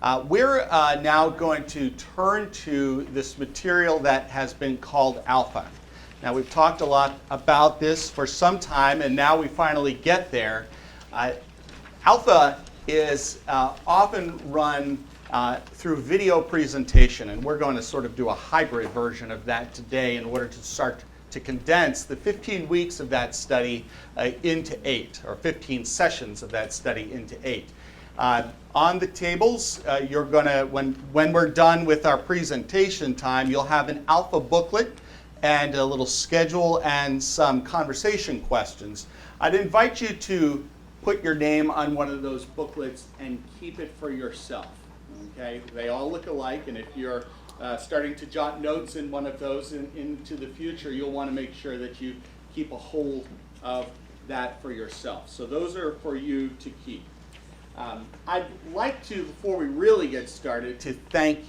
We're now going to turn to this material that has been called Alpha. Now, we've talked a lot about this for some time, and now we finally get there. Alpha is often run through video presentation, and we're going to sort of do a hybrid version of that today in order to start to condense the 15 weeks of that study into 8, or 15 sessions of that study into 8. On the tables, you're going to, when we're done with our presentation time, you'll have an Alpha booklet and a little schedule and some conversation questions. I'd invite you to put your name on one of those booklets and keep it for yourself. Okay? They all look alike, and if you're starting to jot notes in one of those into the future, you'll want to make sure that you keep a hold of that for yourself. So those are for you to keep. I'd like to, before we really get started, to thank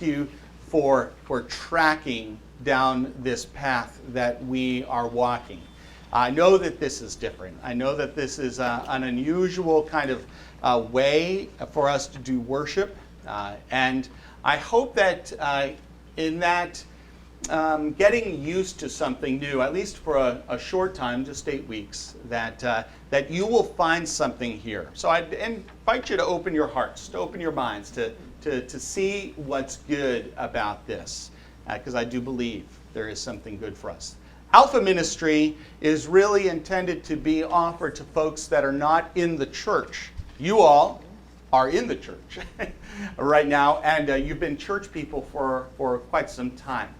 you for tracking down this path that we are walking. I know that this is different. I know that this is an unusual kind of way for us to do worship, and I hope that in that getting used to something new, at least for a short time, just 8 weeks, that you will find something here. So I invite you to open your hearts, to open your minds, to see what's good about this, because I do believe there is something good for us. Alpha ministry is really intended to be offered to folks that are not in the church. You all are in the church right now, and you've been church people for quite some time.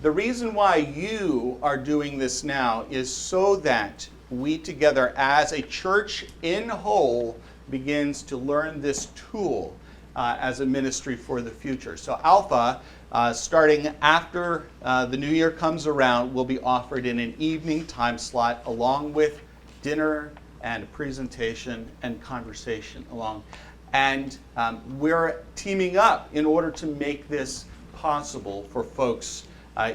The reason why you are doing this now is so that we together as a church in whole begins to learn this tool as a ministry for the future. So Alpha, starting after the new year comes around, will be offered in an evening time slot along with dinner and a presentation and conversation along. And we're teaming up in order to make this possible for folks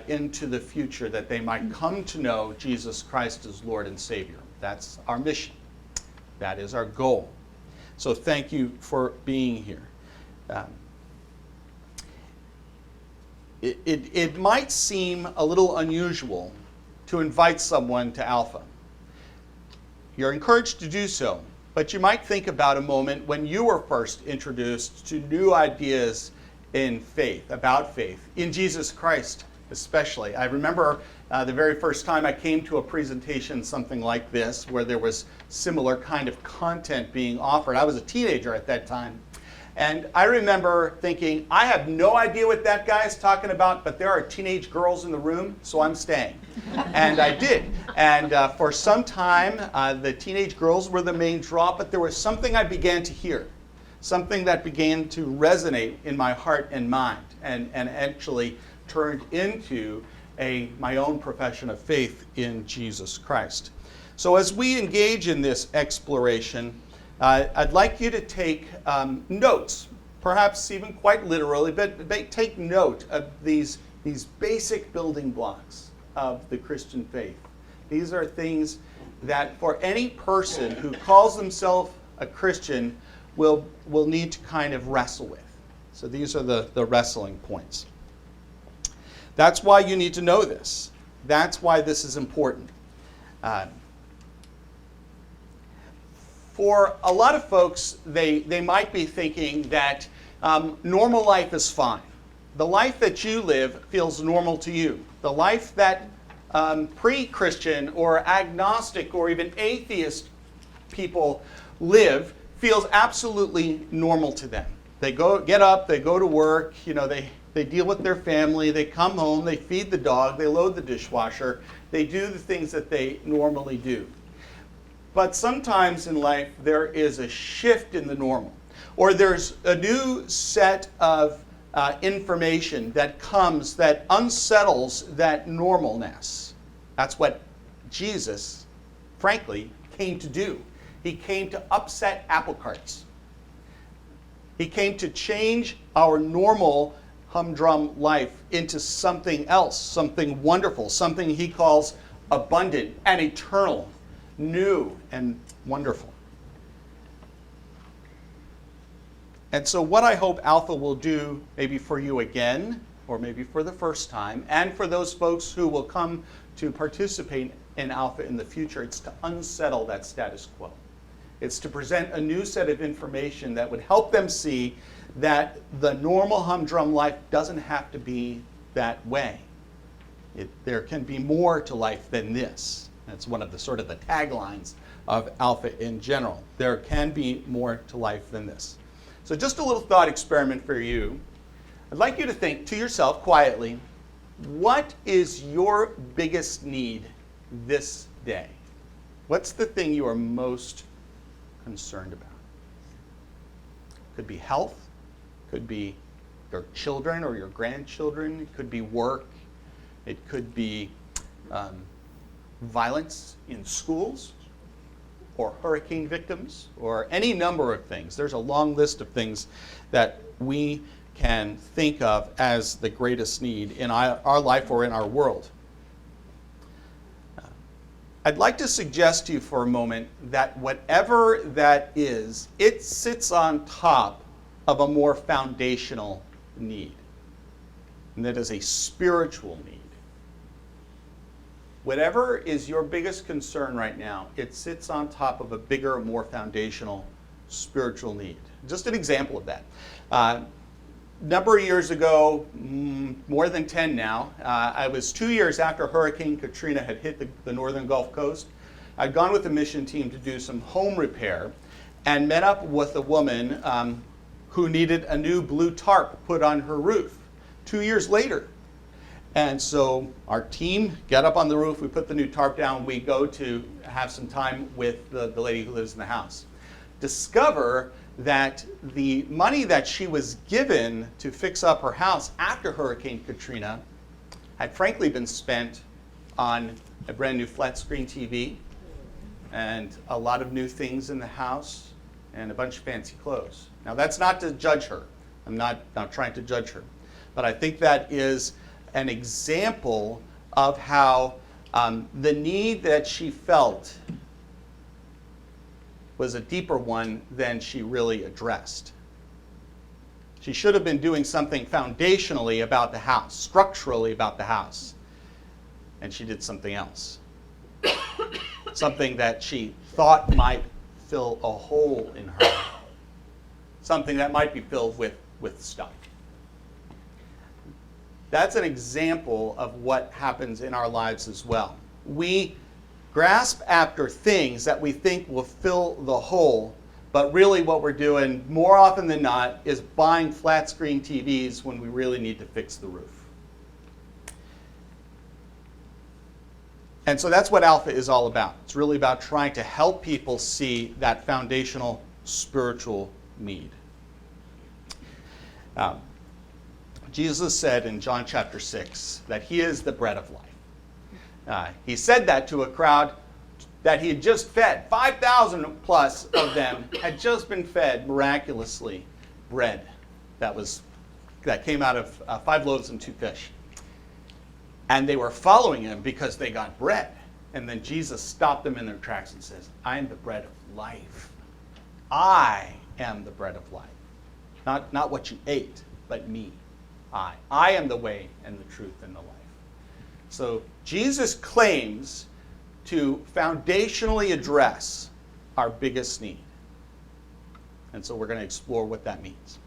into the future, that they might come to know Jesus Christ as Lord and Savior. That's our mission. That is our goal. So thank you for being here. It might seem a little unusual to invite someone to Alpha. You're encouraged to do so, but you might think about a moment when you were first introduced to new ideas in faith, about faith, in Jesus Christ especially. I remember the very first time I came to a presentation something like this, where there was similar kind of content being offered. I was a teenager at that time. And I remember thinking, I have no idea what that guy is talking about, but there are teenage girls in the room, so I'm staying. And I did. And for some time, the teenage girls were the main draw, but there was something I began to hear, something that began to resonate in my heart and mind, and actually turned into my own profession of faith in Jesus Christ. So as we engage in this exploration, I'd like you to take notes, perhaps even quite literally, but take note of these basic building blocks of the Christian faith. These are things that for any person who calls themselves a Christian will need to kind of wrestle with. So these are the wrestling points. That's why you need to know this. That's why this is important. For a lot of folks, they might be thinking that normal life is fine. The life that you live feels normal to you. The life that pre-Christian or agnostic or even atheist people live feels absolutely normal to them. They get up, they go to work, they deal with their family, they come home, they feed the dog, they load the dishwasher, they do the things that they normally do. But sometimes in life there is a shift in the normal, or there's a new set of information that comes that unsettles that normalness. That's what Jesus, frankly, came to do. He came to upset apple carts. He came to change our normal humdrum life into something else, something wonderful, something he calls abundant and eternal, new and wonderful. And so what I hope Alpha will do, maybe for you again, or maybe for the first time, and for those folks who will come to participate in Alpha in the future, it's to unsettle that status quo. It's to present a new set of information that would help them see that the normal humdrum life doesn't have to be that way. There can be more to life than this. That's one of the sort of the taglines of Alpha in general. There can be more to life than this. So just a little thought experiment for you. I'd like you to think to yourself quietly, what is your biggest need this day? What's the thing you are most concerned about? Could be health, could be your children or your grandchildren, it could be work, it could be violence in schools, or hurricane victims, or any number of things. There's a long list of things that we can think of as the greatest need in our life or in our world. I'd like to suggest to you for a moment that whatever that is, it sits on top of a more foundational need, and that is a spiritual need. Whatever is your biggest concern right now, it sits on top of a bigger, more foundational spiritual need. Just an example of that. Number of years ago, more than 10 now, I was 2 years after Hurricane Katrina had hit the northern Gulf Coast. I'd gone with the mission team to do some home repair and met up with a woman who needed a new blue tarp put on her roof 2 years later. And so our team got up on the roof, we put the new tarp down, we go to have some time with the lady who lives in the house. Discover that the money that she was given to fix up her house after Hurricane Katrina had frankly been spent on a brand new flat screen TV and a lot of new things in the house and a bunch of fancy clothes. Now that's not to judge her. I'm not trying to judge her. But I think that is an example of how the need that she felt was a deeper one than she really addressed. She should have been doing something foundationally about the house, structurally about the house, and she did something else. Something that she thought might fill a hole in her. Something that might be filled with stuff. That's an example of what happens in our lives as well. We grasp after things that we think will fill the hole, but really what we're doing more often than not is buying flat screen TVs when we really need to fix the roof. And so that's what Alpha is all about. It's really about trying to help people see that foundational spiritual need. Jesus said in John chapter 6 that he is the bread of life. He said that to a crowd that he had just fed. 5,000 plus of them had just been fed miraculously bread that came out of 5 loaves and 2 fish. And they were following him because they got bread. And then Jesus stopped them in their tracks and says, I am the bread of life. I am the bread of life. Not what you ate, but me. I am the way and the truth and the life. So Jesus claims to foundationally address our biggest need. And so we're going to explore what that means.